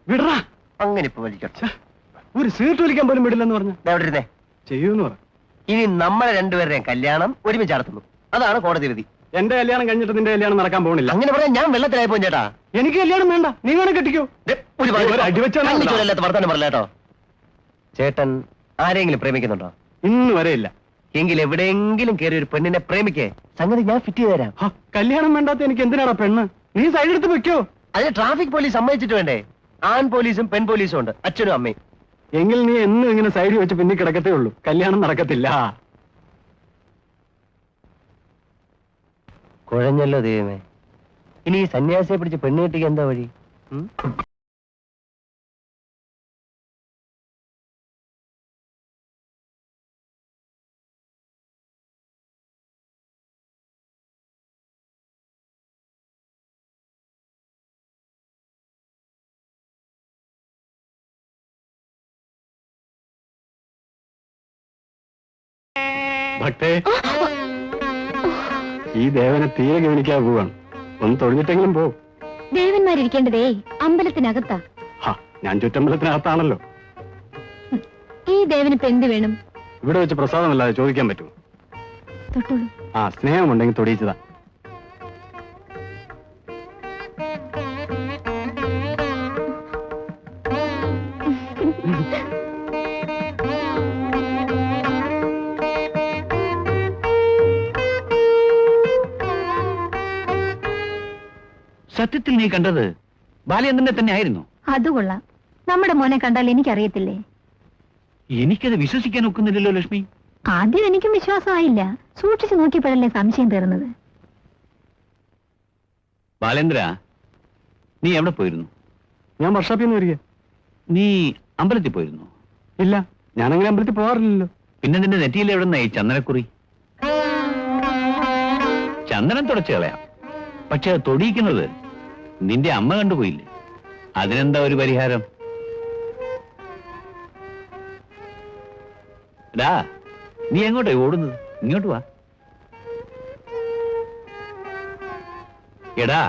വിടറാ. അങ്ങനെ ഇപ്പൊ വലിക്കാം. ഒരു സീറ്റ് വലിക്കാൻ പോലും വിടില്ലെന്ന് പറഞ്ഞു. എവിടെ ഇരുന്നേ? ചെയ്യൂന്ന് പറ. ഇനി നമ്മളെ രണ്ടുപേരുടെയും കല്യാണം ഒരുമിച്ച് നടത്തുന്നു. അതാണ് കോടതി വിധി. എന്റെ കല്യാണം കഴിഞ്ഞിട്ട് നിന്റെ കല്യാണം നടക്കാൻ പോകുന്നില്ല. അങ്ങനെ പറയാൻ ഞാൻ വെള്ളത്തിലായി പോയി ചേട്ടാ. എനിക്ക് കല്യാണം വേണ്ട, നീ വേണേ കെട്ടിക്കോ. അടിവെച്ചാൽ വർത്താനം പറയല കേട്ടോ. ചേട്ടൻ ആരെങ്കിലും പ്രേമിക്കുന്നുണ്ടോ? ഇന്ന് വരെ ഇല്ല. എങ്കിൽ എവിടെയെങ്കിലും കയറി ഒരു പെണ്ണിനെ പ്രേമിക്കേ, സംഗതി ഞാൻ ഫിറ്റ് ചെയ്ത് തരാം. കല്യാണം വേണ്ടാത്ത എനിക്ക് എന്തിനാടാ പെണ്ണ്? നീ സൈഡ് എടുത്ത് വെക്കോ. അതിന് ട്രാഫിക് പോലീസ് സമ്മതിച്ചിട്ട് വേണ്ടേ? ആൺ പോലീസും പെൺ പോലീസും ഉണ്ട്, അച്ഛനും അമ്മയും. എങ്കിൽ നീ എന്നും ഇങ്ങനെ സൈഡിൽ വെച്ച് പിന്നെ കിടക്കത്തേ ഉള്ളൂ, കല്യാണം നടക്കത്തില്ല. കുഴഞ്ഞല്ലോ ദൈവമേ. ഇനി ഈ സന്യാസിയെ പിടിച്ച് പെണ്ണ് കെട്ടിക്ക് എന്താ വഴി? ഭക്തേ, ഈ ദേവനെ തീരെ ഗവനിക്കാൻ പോവാണ്. ഒന്ന് തൊഴിഞ്ഞിട്ടെങ്കിലും പോ. ദേവന്മാരിരിക്കേണ്ടതേ അമ്പലത്തിനകത്താ. ഞാൻ ചുറ്റമ്പലത്തിനകത്താണല്ലോ. ഈ ദേവനിപ്പോ എന്ത് വേണം? ഇവിടെ വെച്ച് പ്രസാദമല്ലാതെ ചോദിക്കാൻ പറ്റുമോ? തൊട്ടോളൂ. സ്നേഹമുണ്ടെങ്കിൽ തൊടിയിച്ചതാ. സത്യത്തിൽ നീ കണ്ടത് ബാലചന്ദ്രനെ തന്നെ ആയിരുന്നു? അതുകൊള്ളാം. നമ്മുടെ മോനെ കണ്ടാൽ എനിക്കറിയത്തില്ലേ? എനിക്കത് വിശ്വസിക്കാൻ ഒക്കുന്നില്ലല്ലോ ലക്ഷ്മി. ആദ്യം എനിക്കും വിശ്വാസമായില്ല. സൂക്ഷിച്ചു നോക്കിയപ്പോഴല്ലേ സംശയം തീർന്നത്. ബാലേന്ദ്ര, നീ എവിടെ പോയിരുന്നു? ഞാൻ വർഷാപ്പിൽ നിന്ന് വരിക. നീ അമ്പലത്തിൽ പോയിരുന്നു? ഇല്ല, ഞാനങ്ങനെ അമ്പലത്തിൽ പോകാറില്ലല്ലോ. പിന്നെ നിന്റെ നെറ്റിയിൽ എവിടെ നിന്നായി ചന്ദനക്കുറി? ചന്ദനം തുടച്ചു കളയാം, പക്ഷെ അത് തൊടിയിക്കുന്നത് നിന്റെ അമ്മ കണ്ടുപോയില്ലേ? അതിനെന്താ ഒരു പരിഹാരം? ഡാ, നീ എങ്ങോട്ടാ ഓടുന്നത്? ഇങ്ങോട്ട് വാ. എടാ,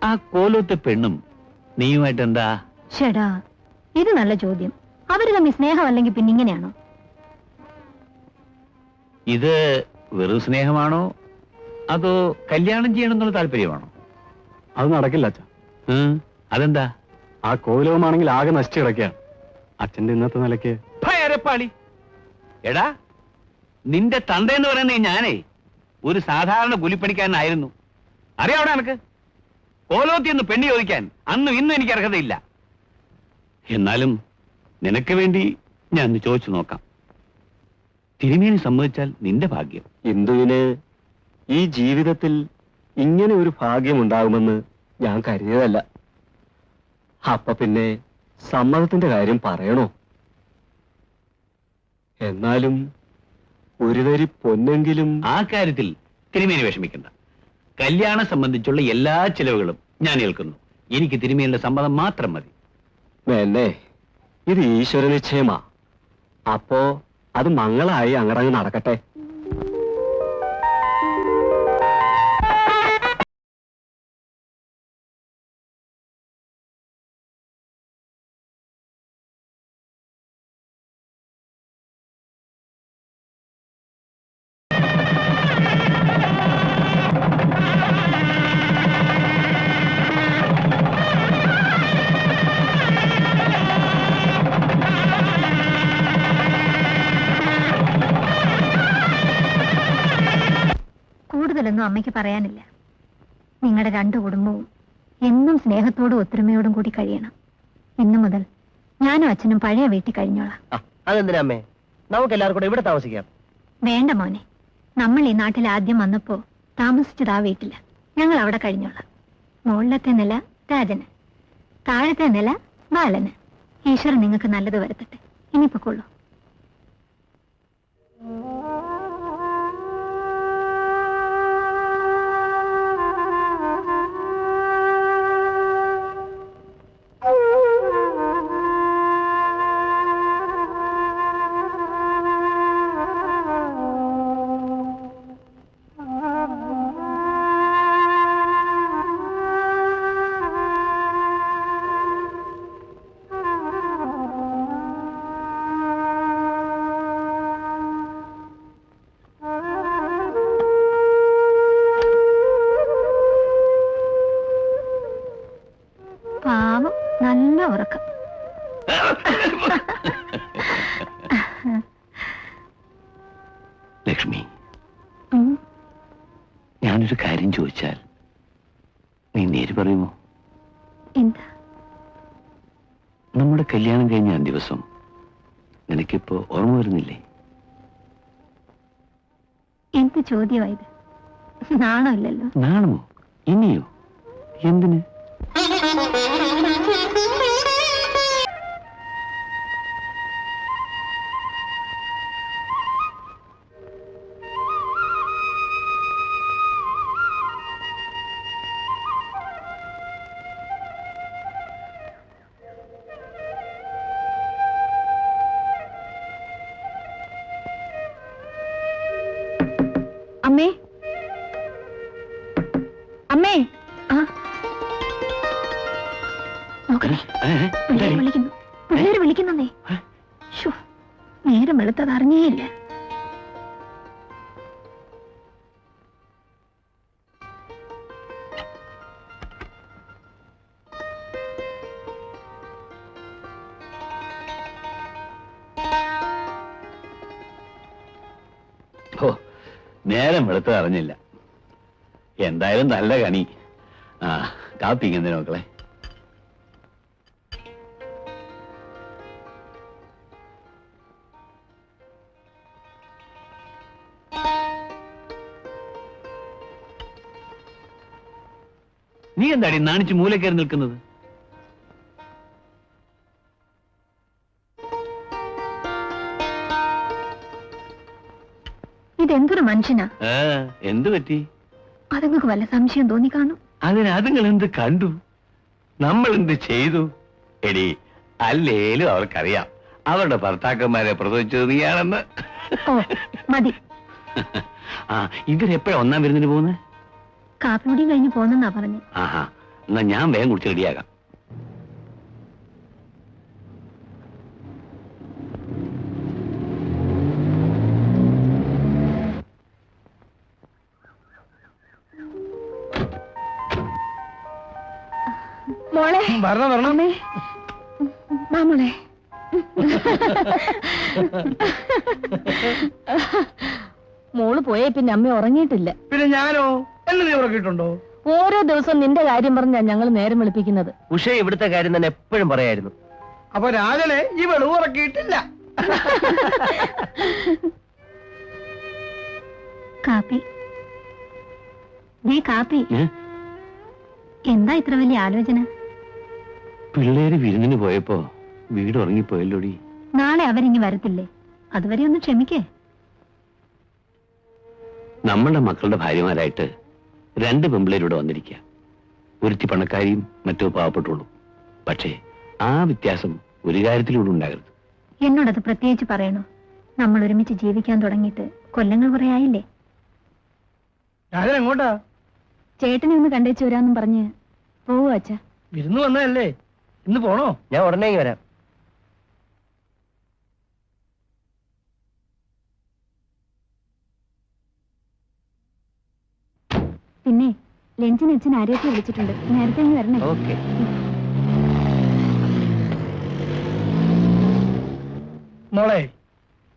ആ കോലത്തെ പെണ്ണും നീയുമായിട്ട് എന്താ? ചേടാ, ഇത് നല്ല ചോദ്യം. അവര് തമ്മിൽ സ്നേഹമല്ലെങ്കിൽ പിന്നെ ഇങ്ങനെയാണോ? ഇത് വെറും സ്നേഹമാണോ അതോ കല്യാണം ചെയ്യണമെന്നുള്ള താല്പര്യമാണോ? അത് നടക്കില്ല അച്ഛാ. അതെന്താ? ആ കോലവുമാണെങ്കിൽ ആകെ നശിച്ചു കിടക്കുകയാണ് അച്ഛന്റെ ഇന്നത്തെ നിലയ്ക്ക്. ഭയരപ്പാളി. എടാ, നിന്റെ തന്തയെന്ന് പറയുന്നത് ഞാനേ ഒരു സാധാരണ കൂലിപ്പണിക്കാരനായിരുന്നു. അറിയാവിടെ എനക്ക്? കോലോത്തിയൊന്ന് പെണ്ണി ചോദിക്കാൻ അന്നും ഇന്നും എനിക്ക് അർഹതയില്ല. എന്നാലും നിനക്ക് വേണ്ടി ഞാൻ ഒന്ന് ചോദിച്ചു നോക്കാം. തിരുമേനി സമ്മതിച്ചാൽ നിന്റെ ഭാഗ്യം. ഇന്ദുവിന് ഈ ജീവിതത്തിൽ ഇങ്ങനെ ഒരു ഭാഗ്യം ഉണ്ടാകുമെന്ന് ഞാൻ കരുതിയതല്ല. അപ്പൊ പിന്നെ സമ്മതത്തിന്റെ കാര്യം പറയണോ? എന്നാലും ഒരു തരി പൊന്നെങ്കിലും. ആ കാര്യത്തിൽ തിരുമേനി വിഷമിക്കണ്ട. കല്യാണം സംബന്ധിച്ചുള്ള എല്ലാ ചിലവുകളും ഞാൻ ഏൽക്കുന്നു. എനിക്ക് തിരുമേനിയുടെ സമ്മതം മാത്രം മതി. വേണ്ടേ? ഇത് ഈശ്വര നിശ്ചയമാ. അപ്പോ അത് മംഗളായി അങ്ങടങ്ങ് നടക്കട്ടെ. കൂടുതലൊന്നും അമ്മയ്ക്ക് പറയാനില്ല. നിങ്ങളുടെ രണ്ടു കുടുംബവും എന്നും സ്നേഹത്തോടും ഒത്തൊരുമയോടും കൂടി കഴിയണം. ഇന്നു മുതൽ ഞാനും അച്ഛനും പഴയ വീട്ടിൽ കഴിഞ്ഞോളാം. അതെന്തിനാ അമ്മേ? നമുക്ക് എല്ലാവർക്കും കൂടെ ഇവിടെ താമസിക്കാം. വേണ്ട മോനെ, നമ്മൾ ഈ നാട്ടിൽ ആദ്യം വന്നപ്പോ താമസിച്ചത് ആ വീട്ടില്ല. ഞങ്ങൾ അവിടെ കഴിഞ്ഞോളാം. മുകളിലത്തെ നില രാജന്, താഴത്തെ നില ബാലന്. ഈശ്വരൻ നിങ്ങൾക്ക് നല്ലത് വരുത്തട്ടെ. ഇനി പൊക്കോളൂ. പാവം, നല്ല ഉറക്കം. ലക്ഷ്മി, ഉം. ഞാനൊരു കാര്യം ചോദിച്ചാൽ നീ നേര് പറയുമോ? എന്താ? നമ്മുടെ കല്യാണം കഴിഞ്ഞ ദിവസം നിനക്കിപ്പോ ഓർമ്മ വരുന്നില്ലേ? എന്ത് ചോദ്യമായത്? നാണമില്ലല്ലോ. നാണമോ? ഇനിയോ? എന്തിന്? അമ്മേ, അമ്മേ, ആ നോക്കണേ, പിള്ളേര് വിളിക്കുന്നു, പിള്ളേര് വിളിക്കുന്നേ. നേരം വെളുത്തത് അറിഞ്ഞേയില്ല. ഓ, നേരം വെളുത്തത് അറിഞ്ഞില്ല. എന്തായാലും നല്ല കണി. ആ, കാപ്പി എന്തിനാ മക്കളെ? നീ എന്താടി നാണിച്ച് മൂല കയറി നിൽക്കുന്നത്? ഇതെന്തൊരു മനുഷ്യനാ? എന്ത് പറ്റി? അതുങ്ങൾക്ക് വല്ല സംശയം തോന്നി കാണും. അതുങ്ങൾ എന്ത് കണ്ടു, നമ്മൾ എന്ത് ചെയ്തു? എടി, അല്ലേലും അവർക്കറിയാം അവരുടെ ഭർത്താക്കന്മാരെ പ്രസവിച്ചത് നീയാണെന്ന്. ഓ മതി. ആ, ഇവരെപ്പോഴാ ഒന്നാം വിരുന്നിന് പോകുന്നത്? കാപ്പിയുടെയും കഴിഞ്ഞ് പോന്നെന്നാ പറഞ്ഞു. ആഹാ, എന്നാ ഞാൻ വേഗം കുടിച്ച് റെഡിയാകാം. മോളെ, അമ്മേ, വാ മോളെ. മോള് പോയേ പിന്നെ അമ്മ ഉറങ്ങിയിട്ടില്ല. പിന്നെ ഞാനോ? എന്നെ നീ ഉറക്കിയിട്ടുണ്ടോ? ഓരോ ദിവസം നിന്റെ കാര്യം പറഞ്ഞാ ഞങ്ങൾ നേരം വെളുപ്പിക്കുന്നത്. ഉഷ ഇവിടുത്തെ കാര്യം തന്നെ എപ്പോഴും പറയായിരുന്നു. അപ്പൊ രാജനെ ഈ വെളിവ് ഉറക്കിയിട്ടില്ല. കാപ്പി, കാപ്പി. എന്താ ഇത്ര വലിയ ആലോചന? പിള്ളേര് വിരുന്നിന് പോയപ്പോ വീട് ഉറങ്ങിപ്പോയല്ലോടി. നാളെ അവരിങ്ങി വരത്തില്ലേ? അതുവരെ ഒന്ന് ക്ഷമിക്കേ. നമ്മളുടെ മക്കളുടെ ഭാര്യമാരായിട്ട് 2 പെമ്പിള്ളേരിവിടെ വന്നിരിക്കുക. ഒരുത്തി പണക്കാരിയും മറ്റോ പാവപ്പെട്ടുള്ളൂ. പക്ഷേ ആ വ്യത്യാസം ഒരു കാര്യത്തിലൂടെ ഉണ്ടാകരുത്. എന്നോടത് പ്രത്യേകിച്ച് പറയണോ? നമ്മൾ ഒരുമിച്ച് ജീവിക്കാൻ തുടങ്ങിയിട്ട് കൊല്ലങ്ങൾ കുറെ ആയില്ലേ? രാജൻ എങ്ങോട്ടാ? ചേട്ടനെ ഒന്ന് കണ്ടേച്ചു വരാന്നും പറഞ്ഞ് പോവോ അച്ഛാ? വിരുന്ന് വന്നതല്ലേ, ഇന്ന് പോണോ? ഞാൻ ഉടനെ വരാം. പിന്നെ ലഞ്ചിന് അച്ഛൻ ആരെയൊക്കെ വിളിച്ചിട്ടുണ്ട്. നേരത്തെ ഇങ്ങ് വരണേ. ഓക്കെ. മോളെ,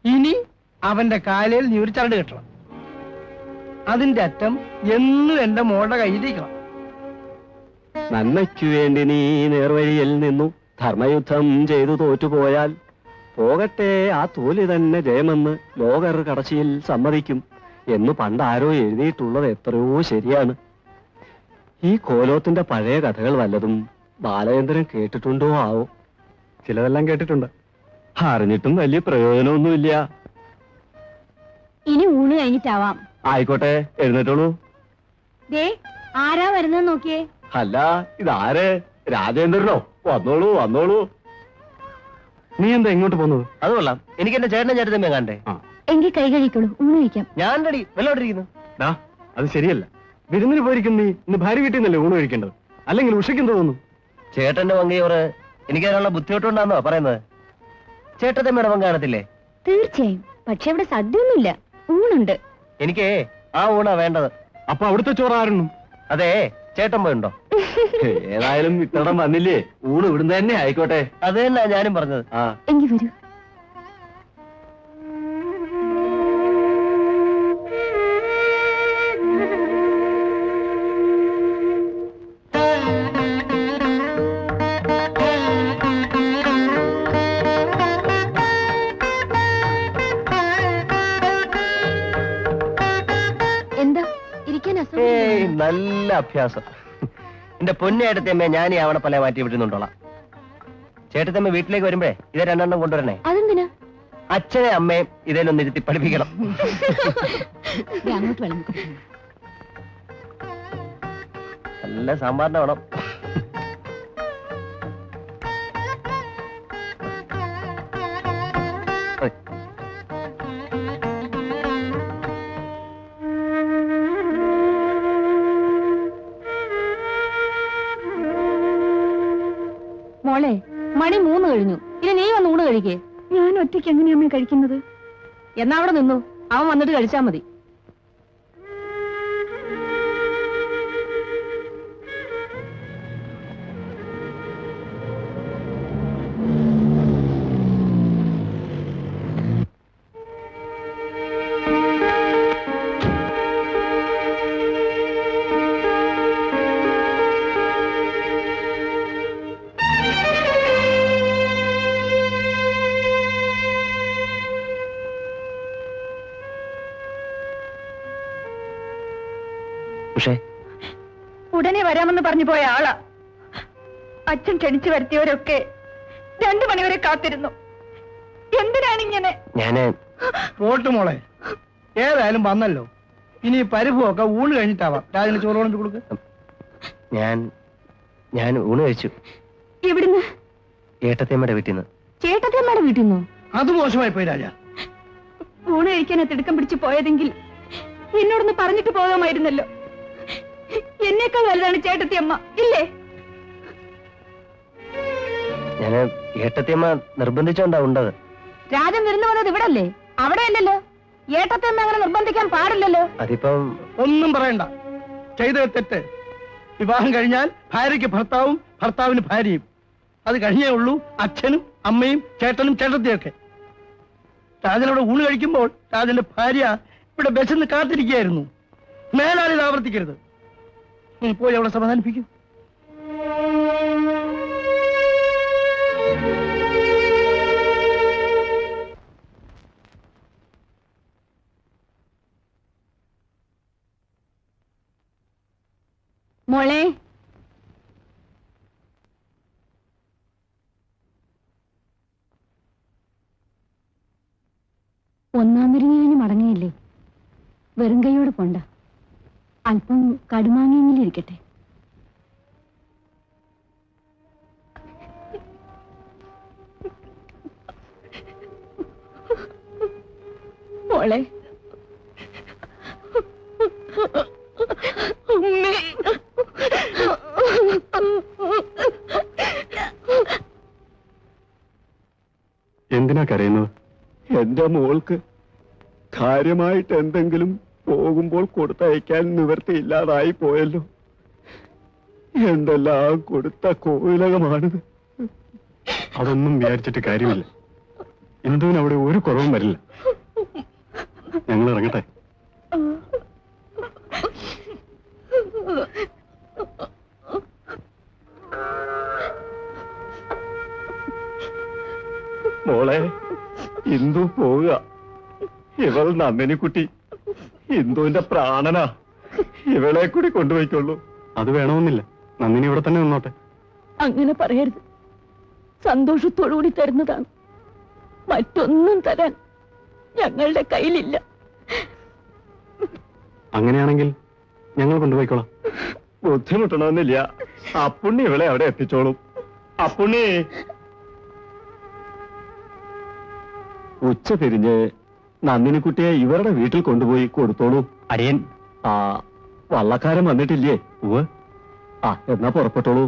ഇനി അവന്റെ കാലയിൽ നീ ഒരു ചരട് കെട്ടണം. അതിന്റെ അറ്റം എന്നും എന്റെ മോളുടെ കയ്യിലിരിക്കണം. നന്മയ്ക്കു വേണ്ടി നീ നേർവഴിയിൽ നിന്നു ധർമ്മയുദ്ധം ചെയ്തു തോറ്റുപോയാൽ പോകട്ടെ ആ തോൽവി തന്നെ ജയമെന്ന് ലോകർ കടച്ചിയിൽ സമ്മതിക്കും എന്ന് പണ്ടാരോ എഴുതിയിട്ടുള്ളത് എത്രയോ ശരിയാണ്. ഈ കോലോത്തിന്റെ പഴയ കഥകൾ വല്ലതും ബാലചന്ദ്രൻ കേട്ടിട്ടുണ്ടോ ആവോ? ചിലതെല്ലാം കേട്ടിട്ടുണ്ട്, അറിഞ്ഞിട്ടും വലിയ പ്രയോജനമൊന്നുമില്ല. ഇനി ഊണ് കഴിഞ്ഞിട്ടാവാം. ആയിക്കോട്ടെ, എഴുന്നേറ്റോളൂ. ദേ ആരാ വരുന്നത് നോക്കിയേ. അല്ല, ഇതാര്? രാജേന്ദ്രനോ? വന്നോളൂ വന്നോളൂ. നീ എന്താ ഇങ്ങോട്ട് പോകുന്നത്? അത് കൊള്ളാം, എനിക്ക് എന്റെ ചേട്ടനെ ചേട്ടത്തമ്മ കാണണ്ടേ? എങ്കിൽ കൈ കഴിക്കോളൂ, ഊണ് കഴിക്കാം. ഞാൻ റെഡി. വെള്ളോട്ടിരിക്കുന്നു. അത് ശരിയല്ല. വിരുന്നിന് പോയിരിക്കും നീ. ഇന്ന് ഭാര്യ വീട്ടിൽ നിന്നല്ലേ ഊണ് കഴിക്കേണ്ടത്? അല്ലെങ്കിൽ ഉഷയ്ക്കും തോന്നുന്നു. ചേട്ടന്റെ പങ്കയോറ് എനിക്ക് അതിനുള്ള ബുദ്ധിമുട്ടുണ്ടാന്നോ പറയുന്നത്? ചേട്ടത്തമ്മയുടെ പങ്ക് കാണത്തില്ലേ? തീർച്ചയായും. പക്ഷെ ഇവിടെ സദ്യയൊന്നുമില്ല, ഊണുണ്ട്. എനിക്ക് ആ ഊണാ വേണ്ടത്. അപ്പൊ അവിടുത്തെ ചോറായിരുന്നു? അതെ, ചേട്ടൻ പോയുണ്ടോ? ഏതായാലും ഇത്തവണ വന്നില്ലേ, ഊണ് ഇവിടുന്ന് തന്നെ ആയിക്കോട്ടെ. അത് തന്നെ ഞാനും പറഞ്ഞത്. ആ എങ്കിൽ വരൂ. എന്താ ഇരിക്കാൻ ഏയ് നല്ല അഭ്യാസം. എന്റെ പൊന്നേട്ടത്തമ്മ ഞാൻ ഈ ആവണപ്പല്ലേ മാറ്റി വിട്ടുന്നുണ്ടോളാം. ചേട്ടത്തമ്മ വീട്ടിലേക്ക് വരുമ്പേ ഇതേ രണ്ടെണ്ണം കൊണ്ടുവരണേ. അതെന്തിനാ? അച്ഛനെ അമ്മയും ഇതേലൊന്ന് ഇരുത്തി പഠിപ്പിക്കണം. അങ്ങോട്ട് വേണം. നല്ല സാമ്പാറിന്റെ വേണം. മോളെ, മണി 3 കഴിഞ്ഞു. ഇനി നീ വന്ന് ഊണ് കഴിക്കേ. ഞാൻ ഒറ്റയ്ക്ക് എങ്ങനെയാ കഴിക്കുന്നത്? എന്നാ അവിടെ നിന്നു, അവൻ വന്നിട്ട് കഴിച്ചാ മതി. പക്ഷേ ഉടനെ വരാമെന്ന് പറഞ്ഞു പോയ ആളാ. അച്ഛൻ ക്ഷണിച്ചു വരുത്തിയവരൊക്കെ 2 മണിവരെ കാത്തിരുന്നു. എന്തിനാണിങ്ങനെ? ഞാന് പോട്ട് മോളെ, ഏതായാലും വന്നല്ലോ. ഇനി പരിഭവമൊക്കെ ഊണ് കഴിഞ്ഞിട്ടാവാം. രാജന് ചോറ് കൊണ്ട് കൊടുക്ക്. ഞാൻ ഊണ് കഴിച്ചു. എവിടുന്ന്? ഏട്ടത്തമ്മയുടെ വീട്ടിൽ നിന്ന്. ചേട്ടത്തിയമ്മയുടെ വീട്ടിൽ നിന്നോ? അത് മോശമായി പോയി രാജ. ഊണ് കഴിക്കാൻ തിടുക്കം പിടിച്ചു പോയതെങ്കിൽ എന്നോടൊന്ന് പറഞ്ഞിട്ട് പോകാമായിരുന്നല്ലോ. എന്നേക്കാൾ വലുതാണ് ചേട്ടത്തിയമ്മ, ഇല്ലേ? ഞാന് ഏട്ടത്തിയമ്മ നിർബന്ധിച്ചോണ്ടാ ഉണ്ടത്. രാജൻ വിരുന്ന് വന്നത് ഇവിടെ അല്ലേ? അവിടെ അല്ലല്ലോ. ഏട്ടത്തിയമ്മ അങ്ങനെ നിർബന്ധിക്കാൻ പാടില്ലല്ലോ. അതിപ്പം ഒന്നും പറയണ്ട. ചെയ്ത തെറ്റ്. വിവാഹം കഴിഞ്ഞാൽ ഭാര്യയ്ക്ക് ഭർത്താവും ഭർത്താവിന് ഭാര്യയും. അത് കഴിഞ്ഞേ ഉള്ളൂ അച്ഛനും അമ്മയും ചേട്ടനും ചേട്ടത്തിയൊക്കെ. രാജനോട് ഊണ് കഴിക്കുമ്പോൾ രാജന്റെ ഭാര്യ ഇവിടെ ബസ്സിന്ന് കാത്തിരിക്കുകയായിരുന്നു. മേലാൽ ഇത് ആവർത്തിക്കരുത്. പോയി അവളെ സമാധാനിപ്പിക്കൂ. മോളെ, ഒന്നാം വിരുന്നിന് മടങ്ങിയില്ലേ? വെറും കൈയോട് പോണ്ട. അല്പം കടുമാങ്ങിയെങ്കിലിരിക്കട്ടെ. മോളെ, എന്തിനാ കരയുന്നത്? എന്റെ മോൾക്ക് കാര്യമായിട്ട് എന്തെങ്കിലും പോകുമ്പോൾ കൊടുത്തയക്കാൻ നിവൃത്തിയില്ലാതായി പോയല്ലോ. എന്തെല്ലാം കൊടുത്ത കോവിലകമാണിത്. അതൊന്നും വിചാരിച്ചിട്ട് കാര്യമില്ല. ഇന്ദുവിന് അവിടെ ഒരു കുറവും വരില്ല. ഞങ്ങൾ ഇറങ്ങട്ടെ. മോളെ, ഇന്ദു പോവുക. ഇവൾ നന്ദിനിക്കുട്ടി ഇന്ദുവിന്റെ പ്രാണനാ. ഇവളെ കൂടി കൊണ്ടുപോയിക്കൊള്ളൂ. അത് വേണമെന്നില്ല. നന്ദിനി ഇവിടെ തന്നെ നിന്നോട്ടെ. അങ്ങനെ പറയരുത്. സന്തോഷത്തോടുകൂടി തരുന്നതാണ്. മറ്റൊന്നും തരാൻ ഞങ്ങളുടെ കയ്യിലില്ല. അങ്ങനെയാണെങ്കിൽ ഞങ്ങൾ കൊണ്ടുപോയിക്കോളാം. ബുദ്ധിമുട്ടണമെന്നില്ല. അപ്പുണ്ണി ഇവളെ അവിടെ എത്തിച്ചോളും. അപ്പുണ്ണി, ഉച്ച തിരിഞ്ഞ് നന്ദിനിക്കുട്ടിയെ ഇവരുടെ വീട്ടിൽ കൊണ്ടുപോയി കൊടുത്തോളൂ. അടിയൻ. ആ, വള്ളക്കാരൻ വന്നിട്ടില്ലേ? ഉവ്വ്. ആ, എന്നാ പുറപ്പെട്ടോളൂ.